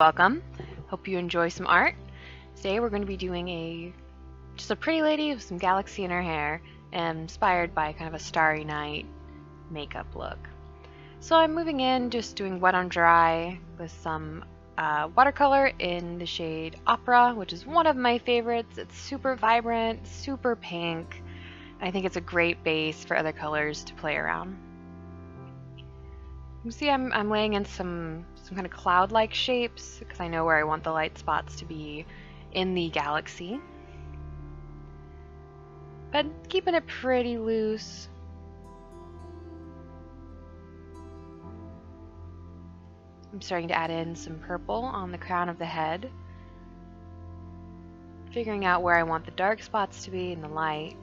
Welcome. Hope you enjoy some art. Today we're going to be doing just a pretty lady with some galaxy in her hair, and inspired by kind of a starry night makeup look. So I'm moving in, just doing wet on dry with some watercolor in the shade Opera, which is one of my favorites. It's super vibrant, super pink. I think it's a great base for other colors to play around. You can see I'm laying in some kind of cloud-like shapes because I know where I want the light spots to be in the galaxy. But keeping it pretty loose. I'm starting to add in some purple on the crown of the head. Figuring out where I want the dark spots to be in the light.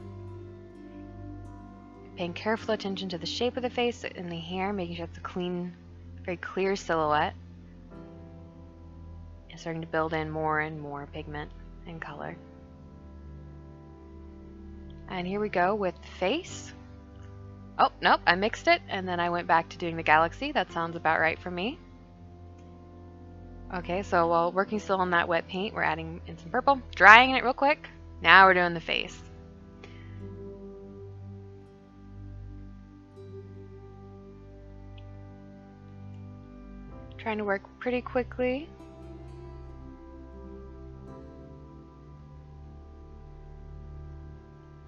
Paying careful attention to the shape of the face and the hair, making sure it's a clean, very clear silhouette. And starting to build in more and more pigment and color. And here we go with the face. Oh, nope, I mixed it, and then I went back to doing the galaxy. That sounds about right for me. Okay, so while working still on that wet paint, we're adding in some purple, drying it real quick. Now we're doing the face. Trying to work pretty quickly.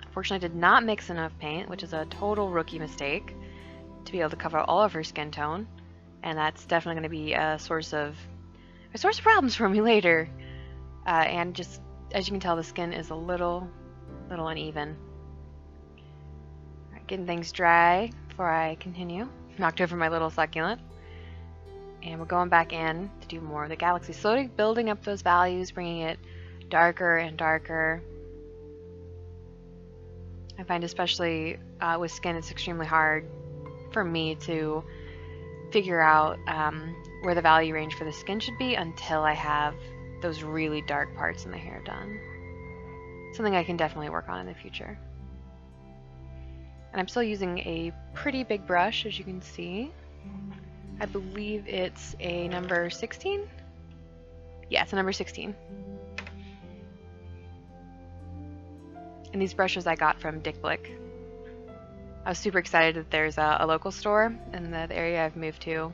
Unfortunately, I did not mix enough paint, which is a total rookie mistake, to be able to cover all of her skin tone, and that's definitely going to be a source of problems for me later. And just as you can tell, the skin is a little uneven. All right, getting things dry before I continue. Knocked over my little succulent. And we're going back in to do more of the galaxy, slowly building up those values, bringing it darker and darker. I find especially with skin, it's extremely hard for me to figure out where the value range for the skin should be until I have those really dark parts in the hair done. Something I can definitely work on in the future. And I'm still using a pretty big brush, as you can see. I believe it's a number 16? Yeah, it's a number 16. And these brushes I got from Dick Blick. I was super excited that there's a local store in the area I've moved to.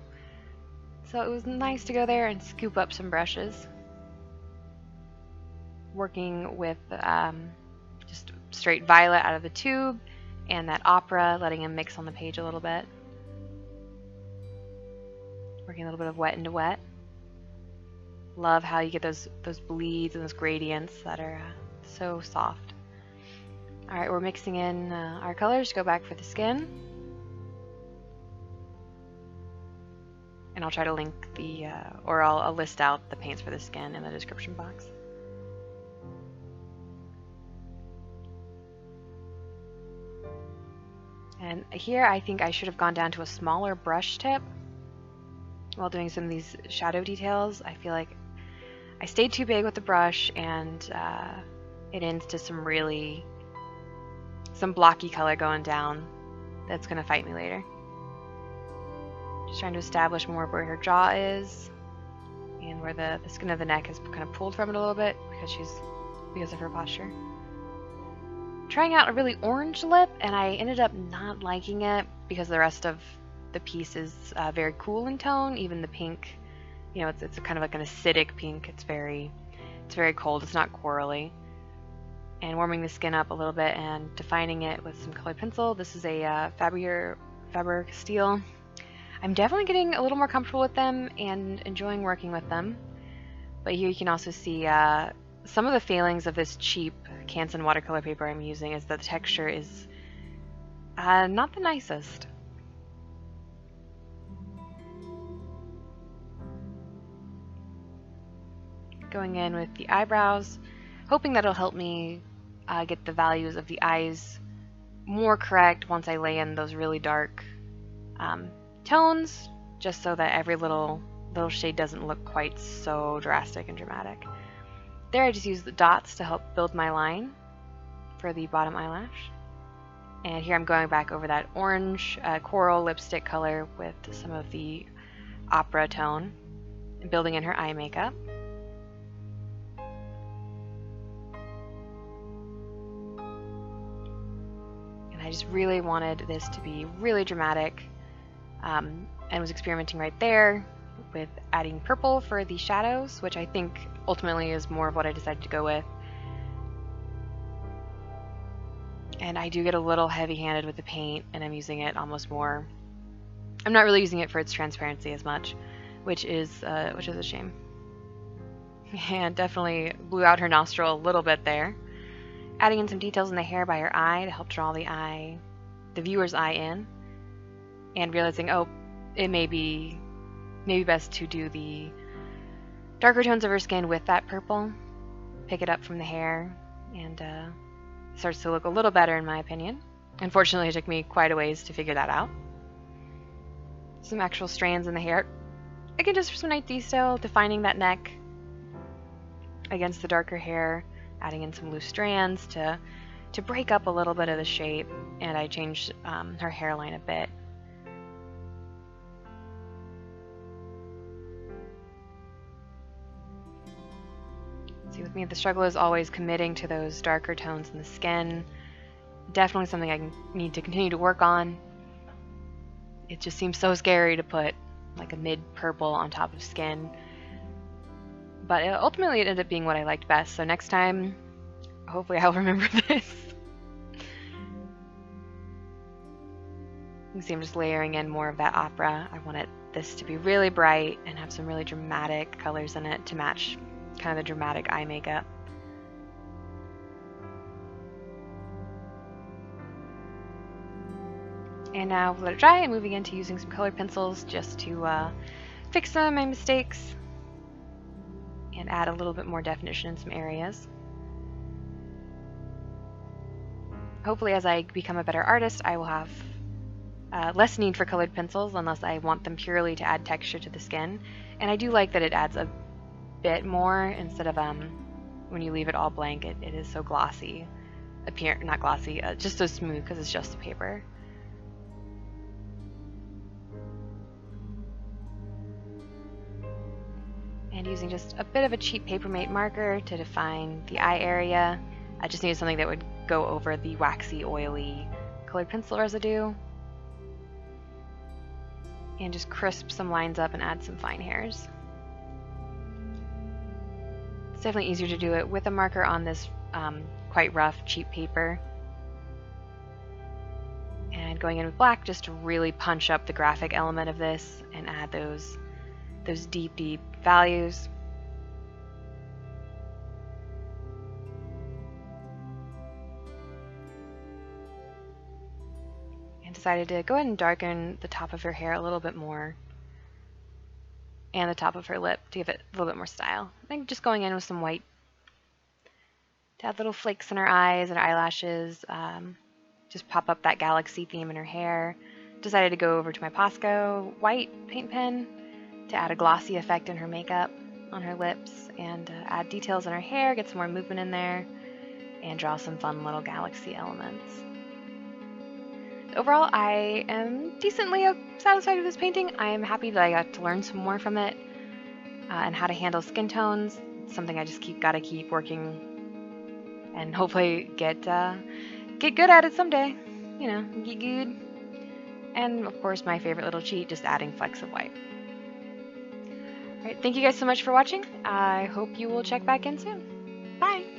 So it was nice to go there and scoop up some brushes. Working with just straight violet out of the tube and that Opera, letting him mix on the page a little bit. Working a little bit of wet into wet. Love how you get those bleeds and those gradients that are so soft. Alright, we're mixing in our colors to go back for the skin. And I'll try to link the, or I'll list out the paints for the skin in the description box. And here I think I should have gone down to a smaller brush tip while doing some of these shadow details. I feel like I stayed too big with the brush, and it ends to some blocky color going down that's going to fight me later. Just trying to establish more where her jaw is and where the skin of the neck is kind of pulled from it a little bit because of her posture. Trying out a really orange lip, and I ended up not liking it because the rest of the piece is very cool in tone. Even the pink, you know, it's kind of like an acidic pink. It's very cold. It's not corally. And warming the skin up a little bit and defining it with some colored pencil. This is a Faber-Castell. I'm definitely getting a little more comfortable with them and enjoying working with them. But here you can also see some of the failings of this cheap Canson watercolor paper I'm using is that the texture is not the nicest. Going in with the eyebrows, hoping that'll help me get the values of the eyes more correct once I lay in those really dark tones, just so that every little shade doesn't look quite so drastic and dramatic. There I just use the dots to help build my line for the bottom eyelash. And here I'm going back over that orange coral lipstick color with some of the Opera tone. and building in her eye makeup. And I just really wanted this to be really dramatic, and was experimenting right there with adding purple for the shadows, which I think ultimately is more of what I decided to go with. And I do get a little heavy-handed with the paint, and I'm using it almost more. I'm not really using it for its transparency as much, which is a shame. And definitely blew out her nostril a little bit there. Adding in some details in the hair by her eye to help draw the viewer's eye in, and realizing, oh, it may be best to do the darker tones of her skin with that purple, pick it up from the hair, and it starts to look a little better in my opinion. Unfortunately, it took me quite a ways to figure that out. Some actual strands in the hair. Again, just for some nice detail, defining that neck against the darker hair, adding in some loose strands to break up a little bit of the shape, and I changed her hairline a bit. See, with me, the struggle is always committing to those darker tones in the skin. Definitely something I need to continue to work on. It just seems so scary to put like a mid-purple on top of skin. But ultimately it ended up being what I liked best, so next time, hopefully I'll remember this. You can see I'm just layering in more of that opera. I wanted this to be really bright and have some really dramatic colors in it to match kind of the dramatic eye makeup. And now let it dry, and moving into using some colored pencils just to fix some of my mistakes and add a little bit more definition in some areas. Hopefully as I become a better artist, I will have less need for colored pencils unless I want them purely to add texture to the skin. And I do like that it adds a bit more instead of when you leave it all blank, it is so glossy. Not glossy, just so smooth because it's just a paper. And using just a bit of a cheap Papermate marker to define the eye area. I just needed something that would go over the waxy, oily colored pencil residue. And just crisp some lines up and add some fine hairs. It's definitely easier to do it with a marker on this quite rough, cheap paper. And going in with black just to really punch up the graphic element of this and add those deep, deep values. And decided to go ahead and darken the top of her hair a little bit more, and the top of her lip to give it a little bit more style. I think just going in with some white to add little flakes in her eyes and her eyelashes, just pop up that galaxy theme in her hair. Decided to go over to my Posco white paint pen to add a glossy effect in her makeup on her lips, and add details in her hair, get some more movement in there, and draw some fun little galaxy elements. Overall, I am decently satisfied with this painting. I am happy that I got to learn some more from it, and how to handle skin tones. It's something I just gotta keep working, and hopefully get good at it someday. You know, get good. And of course, my favorite little cheat, just adding flecks of white. Alright, thank you guys so much for watching. I hope you will check back in soon. Bye!